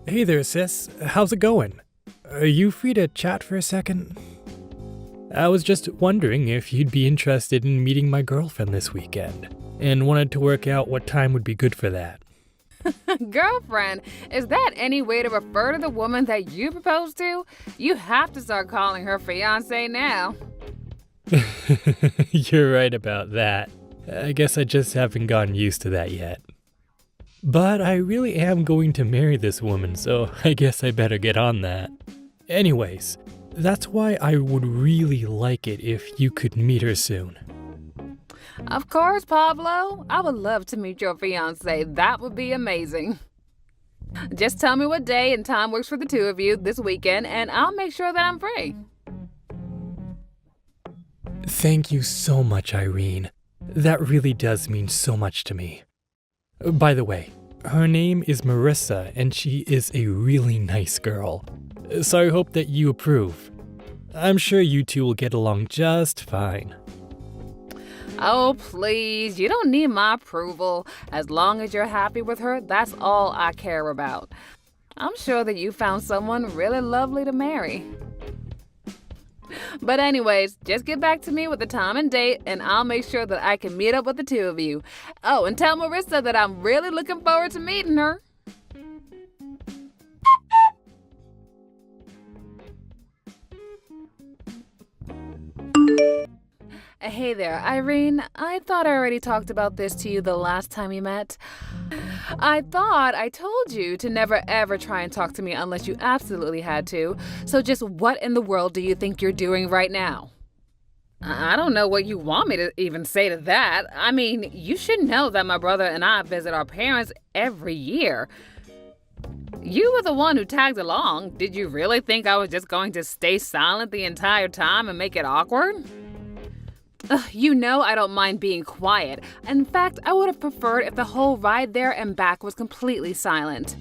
Hey there, sis. How's it going? Are you free to chat for a second? I was just wondering if you'd be interested in meeting my girlfriend this weekend, and wanted to work out what time would be good for that. Girlfriend? Is that any way to refer to the woman that you proposed to? You have to start calling her fiance now. You're right about that. I guess I just haven't gotten used to that yet. But I really am going to marry this woman, so I guess I better get on that. Anyways, that's why I would really like it if you could meet her soon. Of course, Pablo. I would love to meet your fiance. That would be amazing. Just tell me what day and time works for the two of you this weekend, and I'll make sure that I'm free. Thank you so much, Irene. That really does mean so much to me. By the way, her name is Marissa, and she is a really nice girl. So I hope that you approve. I'm sure you two will get along just fine. Oh, please. You don't need my approval. As long as you're happy with her, that's all I care about. I'm sure that you found someone really lovely to marry. But anyways, just get back to me with the time and date, and I'll make sure that I can meet up with the two of you. Oh, and tell Marissa that I'm really looking forward to meeting her. Hey there, Irene. I thought I already talked about this to you the last time we met. I thought I told you to never ever try and talk to me unless you absolutely had to. So just what in the world do you think you're doing right now? I don't know what you want me to even say to that. I mean, you should know that my brother and I visit our parents every year. You were the one who tagged along. Did you really think I was just going to stay silent the entire time and make it awkward? You know I don't mind being quiet. In fact, I would have preferred if the whole ride there and back was completely silent.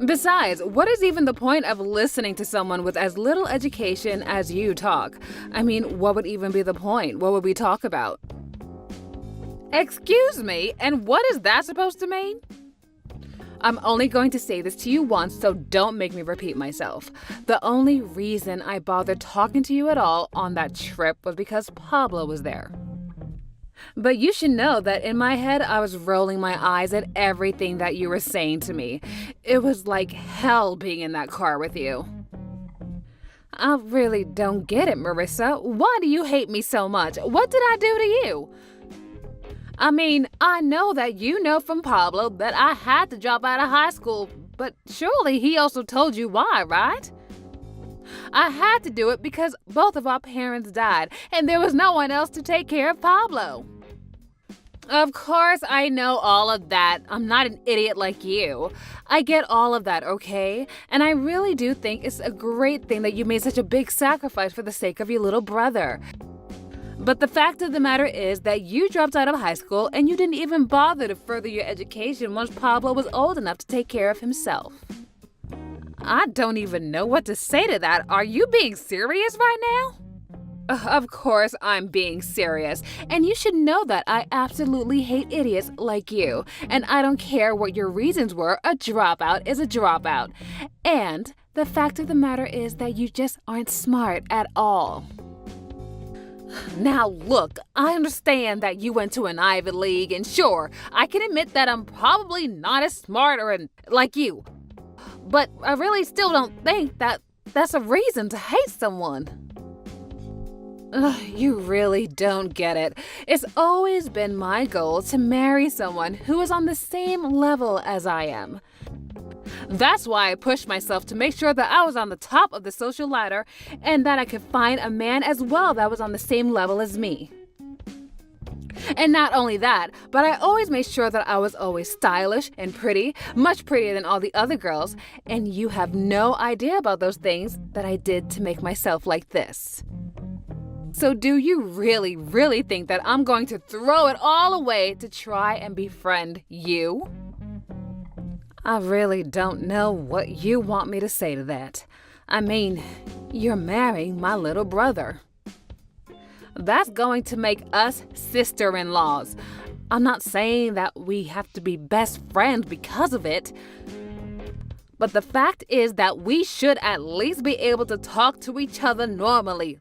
Besides, what is even the point of listening to someone with as little education as you talk? I mean, what would even be the point? What would we talk about? Excuse me, and what is that supposed to mean? I'm only going to say this to you once, so don't make me repeat myself. The only reason I bothered talking to you at all on that trip was because Pablo was there. But you should know that in my head, I was rolling my eyes at everything that you were saying to me. It was like hell being in that car with you. I really don't get it, Marissa. Why do you hate me so much? What did I do to you? I mean, I know that you know from Pablo that I had to drop out of high school, but surely he also told you why, right? I had to do it because both of our parents died, and there was no one else to take care of Pablo. Of course, I know all of that. I'm not an idiot like you. I get all of that, okay? And I really do think it's a great thing that you made such a big sacrifice for the sake of your little brother. But the fact of the matter is that you dropped out of high school and you didn't even bother to further your education once Pablo was old enough to take care of himself. I don't even know what to say to that. Are you being serious right now? Of course I'm being serious, and you should know that I absolutely hate idiots like you, and I don't care what your reasons were, a dropout is a dropout. And the fact of the matter is that you just aren't smart at all. Now look, I understand that you went to an Ivy League, and sure, I can admit that I'm probably not as smart like you. But I really still don't think that that's a reason to hate someone. You really don't get it. It's always been my goal to marry someone who is on the same level as I am. That's why I pushed myself to make sure that I was on the top of the social ladder and that I could find a man as well that was on the same level as me. And not only that, but I always made sure that I was always stylish and pretty, much prettier than all the other girls, and you have no idea about those things that I did to make myself like this. So do you really, really think that I'm going to throw it all away to try and befriend you? I really don't know what you want me to say to that. I mean, you're marrying my little brother. That's going to make us sister-in-laws. I'm not saying that we have to be best friends because of it. But the fact is that we should at least be able to talk to each other normally.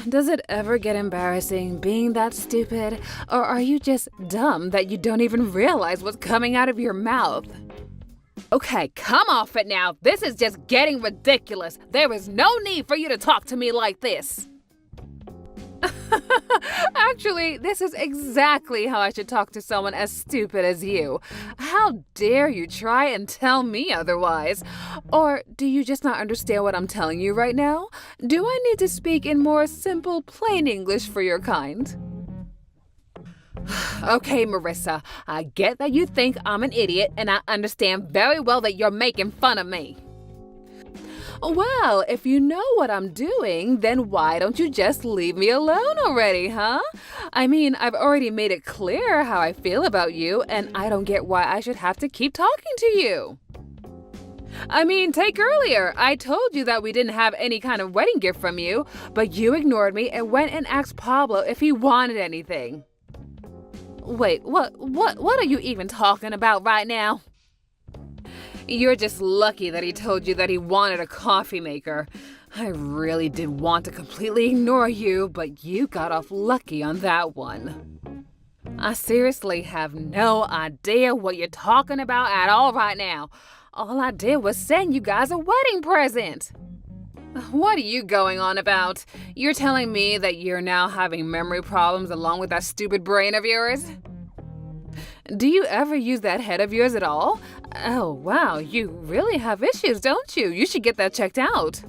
Does it ever get embarrassing being that stupid? Or are you just dumb that you don't even realize what's coming out of your mouth? Okay, come off it now. This is just getting ridiculous. There is no need for you to talk to me like this. Actually, this is exactly how I should talk to someone as stupid as you. How dare you try and tell me otherwise? Or do you just not understand what I'm telling you right now? Do I need to speak in more simple, plain English for your kind? Okay, Marissa, I get that you think I'm an idiot, and I understand very well that you're making fun of me. Well, if you know what I'm doing, then why don't you just leave me alone already, huh? I mean, I've already made it clear how I feel about you, and I don't get why I should have to keep talking to you. I mean, take earlier. I told you that we didn't have any kind of wedding gift from you, but you ignored me and went and asked Pablo if he wanted anything. Wait, what are you even talking about right now? You're just lucky that he told you that he wanted a coffee maker. I really did want to completely ignore you, but you got off lucky on that one. I seriously have no idea what you're talking about at all right now. All I did was send you guys a wedding present. What are you going on about? You're telling me that you're now having memory problems along with that stupid brain of yours? Do you ever use that head of yours at all? Oh, wow, you really have issues, don't you? You should get that checked out.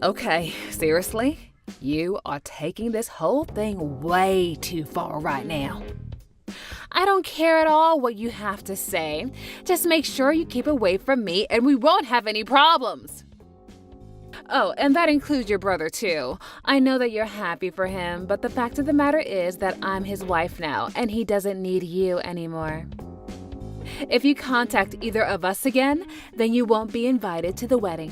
Okay, seriously? You are taking this whole thing way too far right now. I don't care at all what you have to say. Just make sure you keep away from me and we won't have any problems. Oh, and that includes your brother, too. I know that you're happy for him, but the fact of the matter is that I'm his wife now, and he doesn't need you anymore. If you contact either of us again, then you won't be invited to the wedding.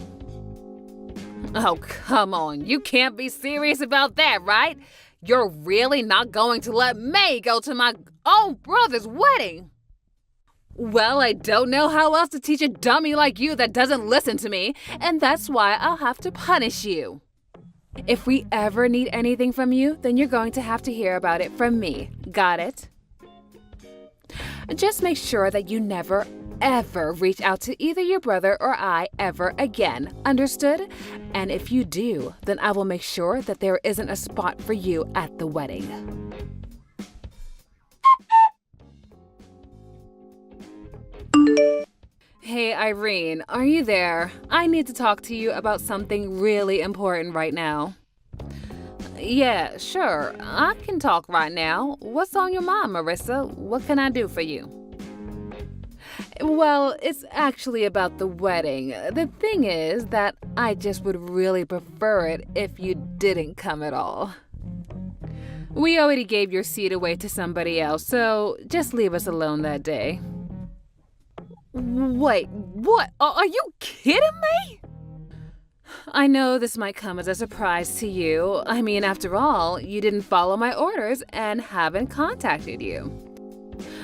Oh, come on. You can't be serious about that, right? You're really not going to let me go to my own brother's wedding? Well, I don't know how else to teach a dummy like you that doesn't listen to me, and that's why I'll have to punish you. If we ever need anything from you, then you're going to have to hear about it from me. Got it? Just make sure that you never, ever reach out to either your brother or I ever again. Understood? And if you do, then I will make sure that there isn't a spot for you at the wedding. Hey, Irene, are you there? I need to talk to you about something really important right now. Yeah, sure. I can talk right now. What's on your mind, Marissa? What can I do for you? Well, it's actually about the wedding. The thing is that I just would really prefer it if you didn't come at all. We already gave your seat away to somebody else, so just leave us alone that day. Wait, what? Are you kidding me? I know this might come as a surprise to you. I mean, after all, you didn't follow my orders and haven't contacted you.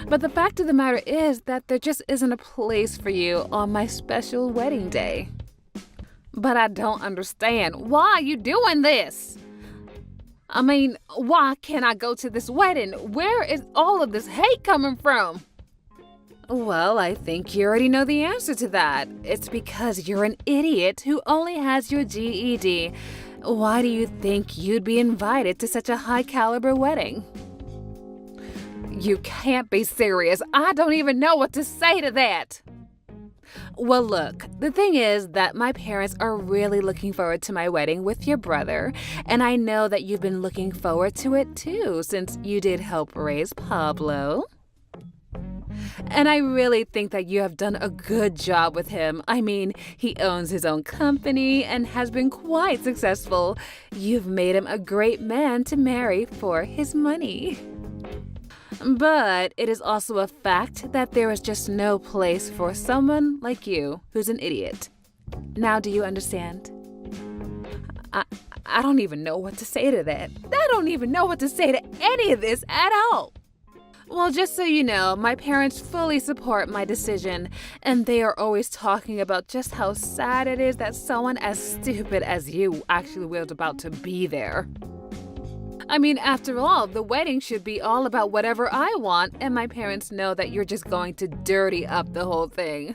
But the fact of the matter is that there just isn't a place for you on my special wedding day. But I don't understand. Why are you doing this? I mean, why can't I go to this wedding? Where is all of this hate coming from? Well, I think you already know the answer to that. It's because you're an idiot who only has your GED. Why do you think you'd be invited to such a high-caliber wedding? You can't be serious. I don't even know what to say to that. Well, look, the thing is that my parents are really looking forward to my wedding with your brother, and I know that you've been looking forward to it too, since you did help raise Pablo. And I really think that you have done a good job with him. I mean, he owns his own company and has been quite successful. You've made him a great man to marry for his money. But it is also a fact that there is just no place for someone like you who's an idiot. Now, do you understand? I don't even know what to say to that. I don't even know what to say to any of this at all. Well, just so you know, my parents fully support my decision, and they are always talking about just how sad it is that someone as stupid as you actually was about to be there. I mean, after all, the wedding should be all about whatever I want, and my parents know that you're just going to dirty up the whole thing.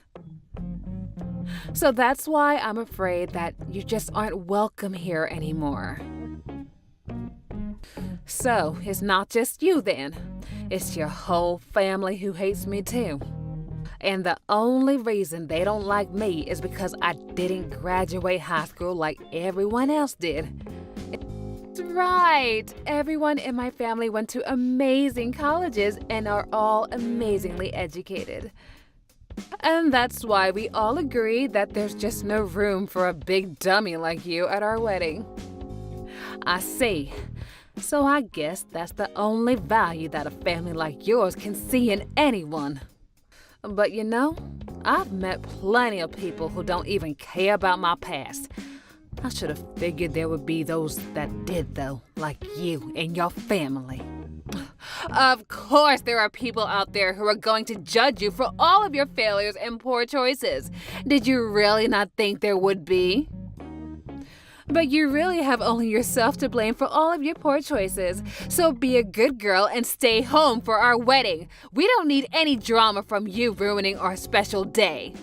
So that's why I'm afraid that you just aren't welcome here anymore. So, it's not just you then. It's your whole family who hates me too. And the only reason they don't like me is because I didn't graduate high school like everyone else did. That's right. Everyone in my family went to amazing colleges and are all amazingly educated. And that's why we all agree that there's just no room for a big dummy like you at our wedding. I see. So I guess that's the only value that a family like yours can see in anyone. But you know, I've met plenty of people who don't even care about my past. I should have figured there would be those that did though, like you and your family. Of course there are people out there who are going to judge you for all of your failures and poor choices. Did you really not think there would be? But you really have only yourself to blame for all of your poor choices. So be a good girl and stay home for our wedding. We don't need any drama from you ruining our special day.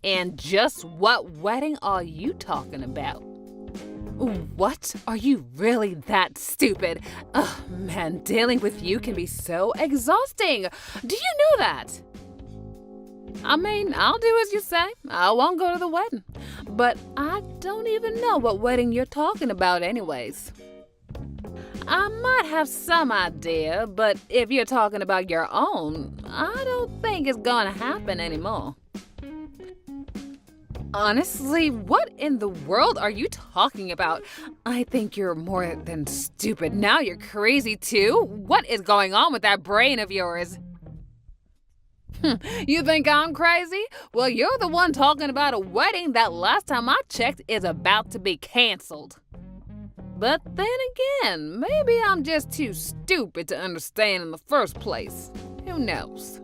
And just what wedding are you talking about? What? Are you really that stupid? Oh man, dealing with you can be so exhausting. Do you know that? I mean, I'll do as you say. I won't go to the wedding. But I don't even know what wedding you're talking about anyways. I might have some idea, but if you're talking about your own, I don't think it's gonna happen anymore. Honestly, what in the world are you talking about? I think you're more than stupid. Now you're crazy too? What is going on with that brain of yours? You think I'm crazy? Well, you're the one talking about a wedding that last time I checked is about to be canceled. But then again, maybe I'm just too stupid to understand in the first place. Who knows?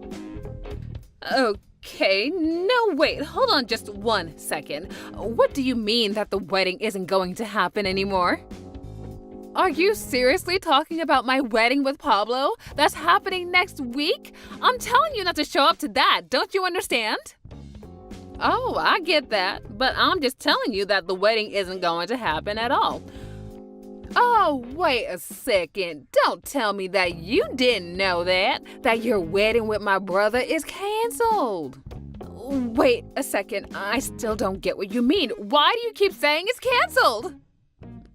Okay, no wait, hold on just 1 second. What do you mean that the wedding isn't going to happen anymore? Are you seriously talking about my wedding with Pablo? That's happening next week? I'm telling you not to show up to that, don't you understand? Oh, I get that, but I'm just telling you that the wedding isn't going to happen at all. Oh, wait a second. Don't tell me that you didn't know that your wedding with my brother is canceled. Wait a second, I still don't get what you mean. Why do you keep saying it's canceled?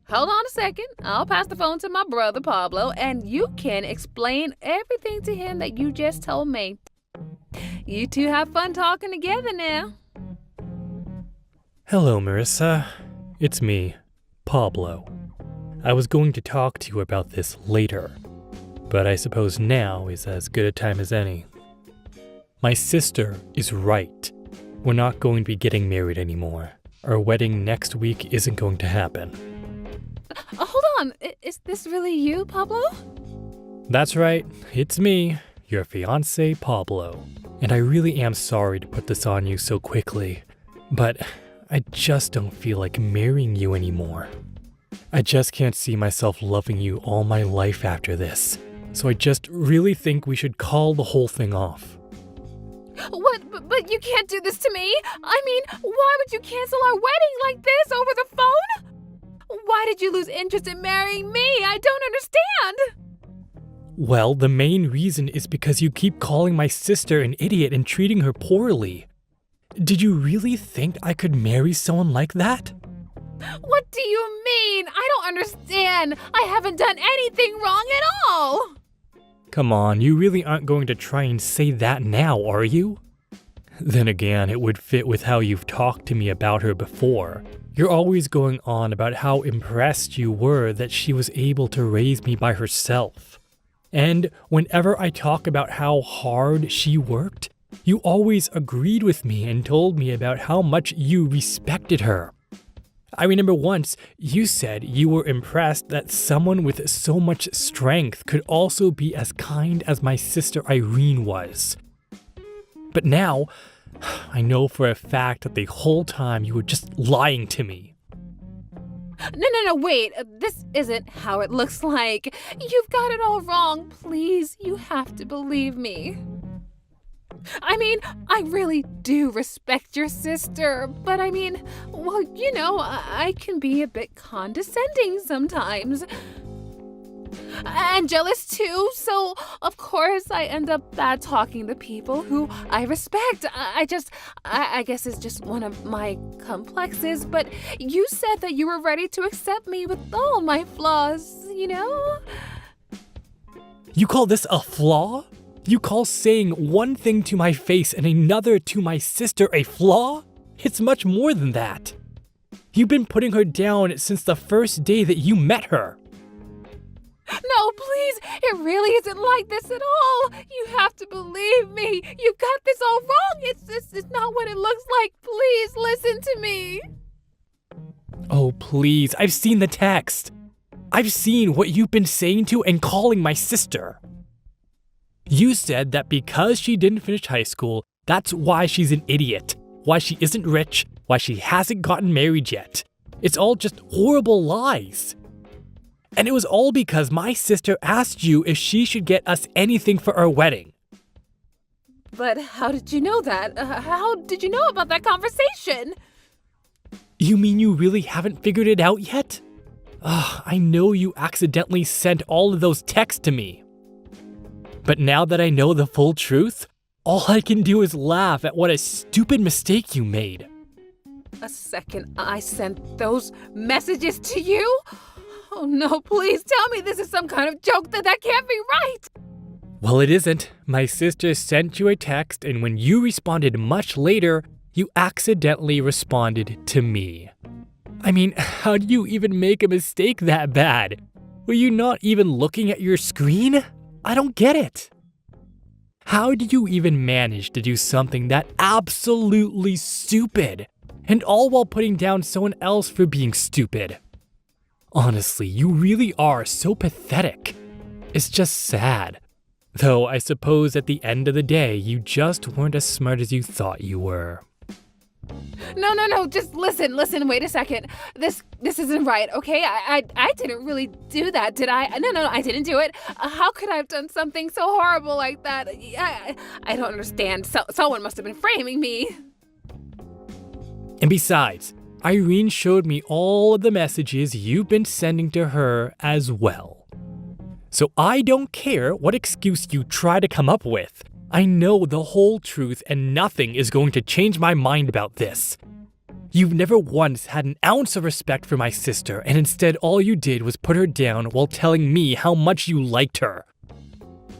Hold on a second. I'll pass the phone to my brother, Pablo, and you can explain everything to him that you just told me. You two have fun talking together now. Hello, Marissa. It's me, Pablo. I was going to talk to you about this later, but I suppose now is as good a time as any. My sister is right. We're not going to be getting married anymore. Our wedding next week isn't going to happen. Hold on, is this really you, Pablo? That's right, it's me, your fiancé Pablo. And I really am sorry to put this on you so quickly, but I just don't feel like marrying you anymore. I just can't see myself loving you all my life after this, so I just really think we should call the whole thing off. What? But you can't do this to me! I mean, why would you cancel our wedding like this over the phone? Why did you lose interest in marrying me? I don't understand! Well, the main reason is because you keep calling my sister an idiot and treating her poorly. Did you really think I could marry someone like that? What do you mean? I don't understand. I haven't done anything wrong at all. Come on, you really aren't going to try and say that now, are you? Then again, it would fit with how you've talked to me about her before. You're always going on about how impressed you were that she was able to raise me by herself. And whenever I talk about how hard she worked, you always agreed with me and told me about how much you respected her. I remember once you said you were impressed that someone with so much strength could also be as kind as my sister Irene was. But now, I know for a fact that the whole time you were just lying to me. No, wait. This isn't how it looks like. You've got it all wrong. Please, you have to believe me. I mean, I really do respect your sister, but I mean, well, I can be a bit condescending sometimes. And jealous too, so of course I end up bad talking to people who I respect. I guess it's just one of my complexes, but you said that you were ready to accept me with all my flaws, You call this a flaw? You call saying one thing to my face and another to my sister a flaw? It's much more than that. You've been putting her down since the first day that you met her. No, please, it really isn't like this at all. You have to believe me. You've got this all wrong. It's not what it looks like. Please listen to me. Oh, please, I've seen the text. I've seen what you've been saying to and calling my sister. You said that because she didn't finish high school, that's why she's an idiot, why she isn't rich, why she hasn't gotten married yet. It's all just horrible lies. And it was all because my sister asked you if she should get us anything for our wedding. But how did you know that? How did you know about that conversation? You mean you really haven't figured it out yet? I know you accidentally sent all of those texts to me. But now that I know the full truth, all I can do is laugh at what a stupid mistake you made. A second, I sent those messages to you? Oh no, please tell me this is some kind of joke. That can't be right. Well, it isn't. My sister sent you a text, and when you responded much later, you accidentally responded to me. I mean, how do you even make a mistake that bad? Were you not even looking at your screen? I don't get it. How do you even manage to do something that absolutely stupid? And all while putting down someone else for being stupid? Honestly, you really are so pathetic. It's just sad. Though I suppose at the end of the day, you just weren't as smart as you thought you were. No, just listen, wait a second. This isn't right, okay? I didn't really do that, did I? No, I didn't do it. How could I have done something so horrible like that? I don't understand. Someone must have been framing me. And besides, Irene showed me all of the messages you've been sending to her as well. So I don't care what excuse you try to come up with. I know the whole truth and nothing is going to change my mind about this. You've never once had an ounce of respect for my sister, and instead all you did was put her down while telling me how much you liked her.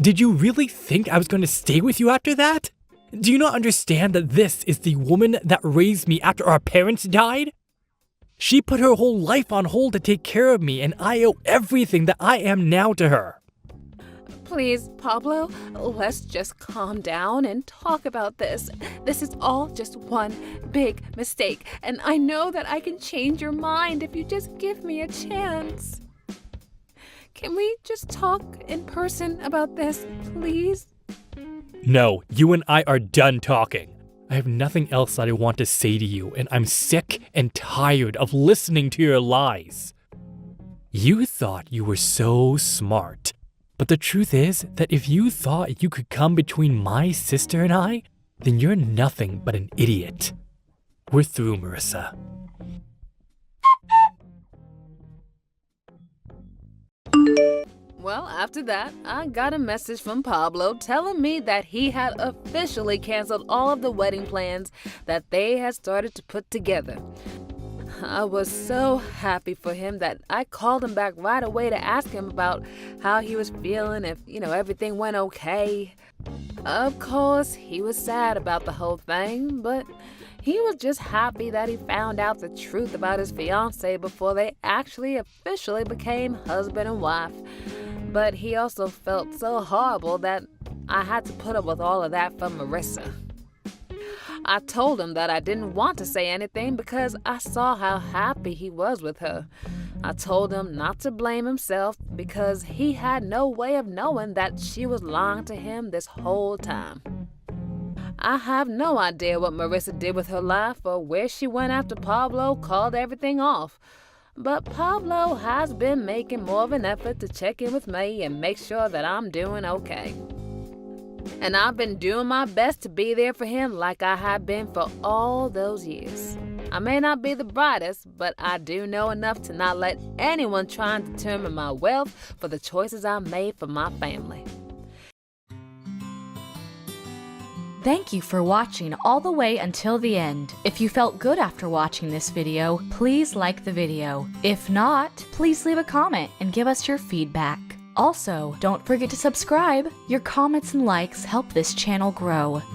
Did you really think I was going to stay with you after that? Do you not understand that this is the woman that raised me after our parents died? She put her whole life on hold to take care of me, and I owe everything that I am now to her. Please, Pablo, let's just calm down and talk about this. This is all just one big mistake, and I know that I can change your mind if you just give me a chance. Can we just talk in person about this, please? No, you and I are done talking. I have nothing else that I want to say to you, and I'm sick and tired of listening to your lies. You thought you were so smart. But the truth is that if you thought you could come between my sister and I, then you're nothing but an idiot. We're through, Marissa. Well, after that, I got a message from Pablo telling me that he had officially canceled all of the wedding plans that they had started to put together. I was so happy for him that I called him back right away to ask him about how he was feeling, if, everything went okay. Of course, he was sad about the whole thing, but he was just happy that he found out the truth about his fiancée before they actually officially became husband and wife. But he also felt so horrible that I had to put up with all of that for Marissa. I told him that I didn't want to say anything because I saw how happy he was with her. I told him not to blame himself because he had no way of knowing that she was lying to him this whole time. I have no idea what Marissa did with her life or where she went after Pablo called everything off. But Pablo has been making more of an effort to check in with me and make sure that I'm doing okay. And I've been doing my best to be there for him like I have been for all those years. I may not be the brightest, but I do know enough to not let anyone try and determine my wealth for the choices I made for my family. Thank you for watching all the way until the end. If you felt good after watching this video, please like the video. If not, please leave a comment and give us your feedback. Also, don't forget to subscribe. Your comments and likes help this channel grow.